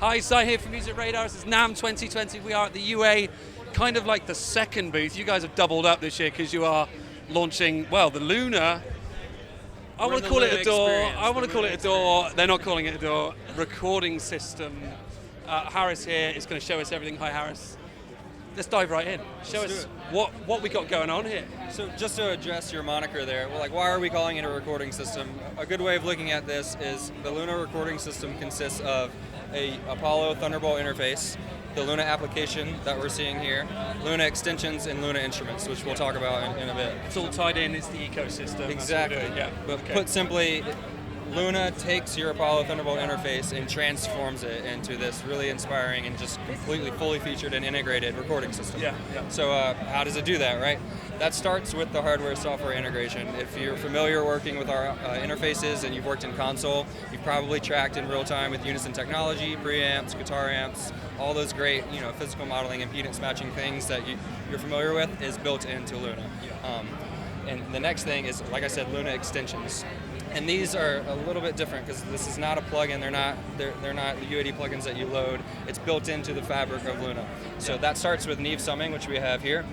Hi, Si here from Music Radar. This is NAMM 2020. We are at the UA, kind of like the second booth. You guys have doubled up this year because you are launching, well, the Lunar. I want to call it a door. I want to call it a door. They're not calling it a door. Recording system. Harris here is going to show us everything. Hi, Harris. Let's dive right in. Show us what we got going on here. So just to address your moniker there, well, like, why are we calling it a recording system? A good way of looking at this is the Lunar recording system consists of a Apollo Thunderbolt interface, the Luna application that we're seeing here, Luna extensions, and Luna instruments, which we'll talk about in a bit. It's all tied in. It's the ecosystem. Exactly. Yeah. But put simply, Luna takes your Apollo Thunderbolt interface and transforms it into this really inspiring and just completely fully featured and integrated recording system. Yeah. So how does it do that, right? That starts with the hardware-software integration. If you're familiar working with our interfaces and you've worked in console, you've probably tracked in real time with Unison technology, preamps, guitar amps, all those great physical modeling, impedance matching things that you're familiar with is built into Luna. And the next thing is, like I said, Luna extensions. And these are a little bit different because this is not a plugin. They're not the UAD plugins that you load. It's built into the fabric of Luna. So that starts with Neve summing, which we have here.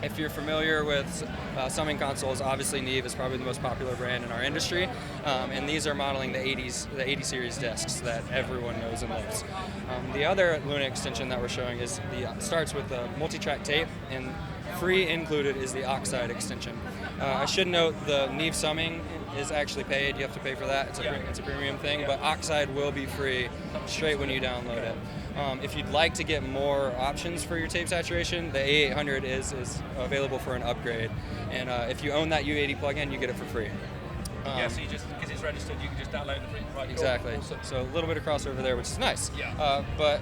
If you're familiar with summing consoles, obviously Neve is probably the most popular brand in our industry, and these are modeling the 80 series discs that everyone knows and loves. The other Luna extension that we're showing starts with the multi-track tape, and free included is the Oxide extension. I should note the Neve summing is actually paid. You have to pay for that. It's a premium thing, but Oxide will be free straight when you download it. If you'd like to get more options for your tape saturation, the A800 is available for an upgrade. And if you own that U80 plugin, you get it for free. So you just, because it's registered, you can just download the free. Right, exactly. Cool. So a little bit of crossover there, which is nice. Yeah. But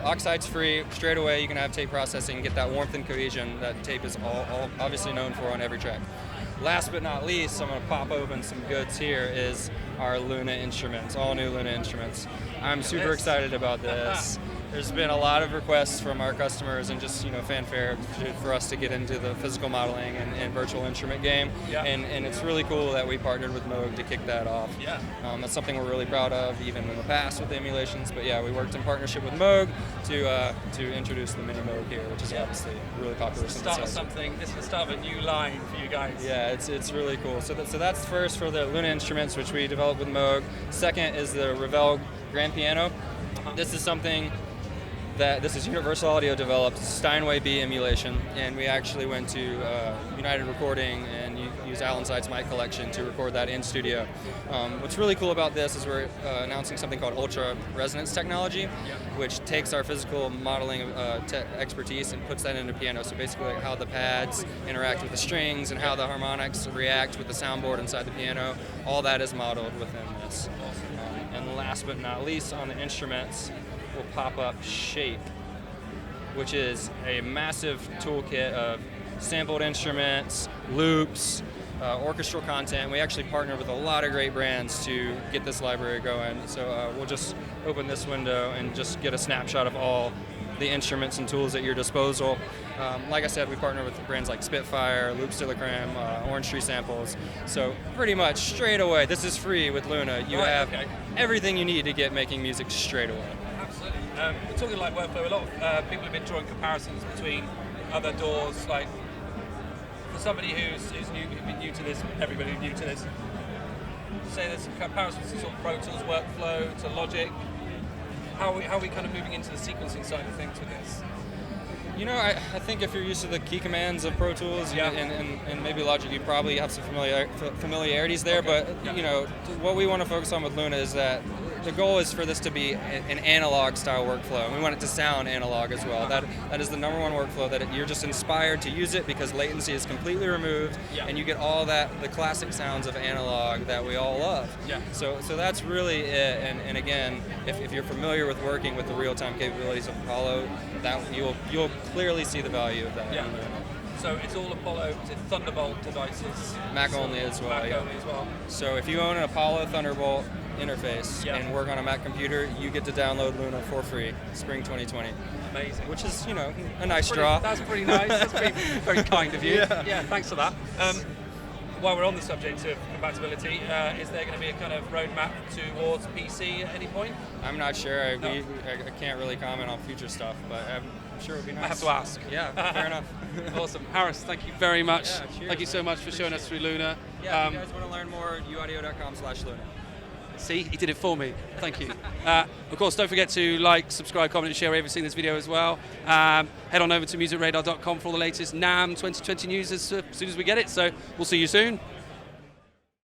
Oxide's free. Straight away, you can have tape processing, get that warmth and cohesion that tape is all obviously known for on every track. Last but not least, I'm going to pop open some goods here, is our Luna instruments, all new Luna instruments. I'm super excited about this. There's been a lot of requests from our customers and just fanfare for us to get into the physical modeling and virtual instrument game. Yeah. And it's really cool that we partnered with Moog to kick that off. Yeah. That's something we're really proud of, even in the past with the emulations. But yeah, we worked in partnership with Moog to introduce the Mini Moog here, which is obviously really popular. This is the start of a new line for you guys. Yeah, it's really cool. So that's first for the Luna instruments, which we developed with Moog. Second is the Revell Grand Piano. This is something this is Universal Audio developed, Steinway B emulation, and we actually went to United Recording and used Alan Seitz mic collection to record that in studio. What's really cool about this is we're announcing something called ultra resonance technology, which takes our physical modeling expertise and puts that into piano. So basically, like how the pads interact with the strings and how the harmonics react with the soundboard inside the piano, all that is modeled within this. And last but not least, on the instruments, will pop up Shape, which is a massive toolkit of sampled instruments, loops, orchestral content. We actually partner with a lot of great brands to get this library going. So we'll just open this window and just get a snapshot of all the instruments and tools at your disposal. Like I said, we partner with brands like Spitfire, Loop Stillicram, Orange Tree Samples. So pretty much straight away, this is free with Luna. You have everything you need to get making music straight away. We're talking like workflow. A lot of people have been drawing comparisons between other doors. Like for somebody who's new to this, everybody new to this, say there's some comparisons to sort of Pro Tools workflow to Logic. How are we kind of moving into the sequencing side of things with this? I think if you're used to the key commands of Pro Tools and maybe Logic, you probably have some familiarities there. But what we want to focus on with Luna is that the goal is for this to be an analog-style workflow, and we want it to sound analog as well. That is the number one workflow, that you're just inspired to use it because latency is completely removed, and you get all the classic sounds of analog that we all love. Yeah. So that's really it. And again, if you're familiar with working with the real-time capabilities of Apollo, that you'll clearly see the value of that. Yeah. So it's all Apollo, is it Thunderbolt devices? Mac only as well. Mac only as well. So if you own an Apollo Thunderbolt interface and work on a Mac computer, you get to download Luna for free, spring 2020. Amazing. Which is, a nice draw. That's pretty nice. That's very kind of you. Yeah, thanks for that. while we're on the subject of compatibility, is there going to be a kind of roadmap towards PC at any point? I'm not sure. I can't really comment on future stuff, but I'm sure it would be nice. I have to ask. Yeah, fair enough. Awesome. Harris, thank you very much. Yeah, cheers, thank you so much for showing us through Lunar. Yeah, if you guys want to learn more, uaudio.com/Lunar. See, he did it for me. Thank you. Of course, don't forget to like, subscribe, comment, and share wherever you've seen this video as well. Head on over to musicradar.com for all the latest NAMM 2020 news as soon as we get it. So we'll see you soon.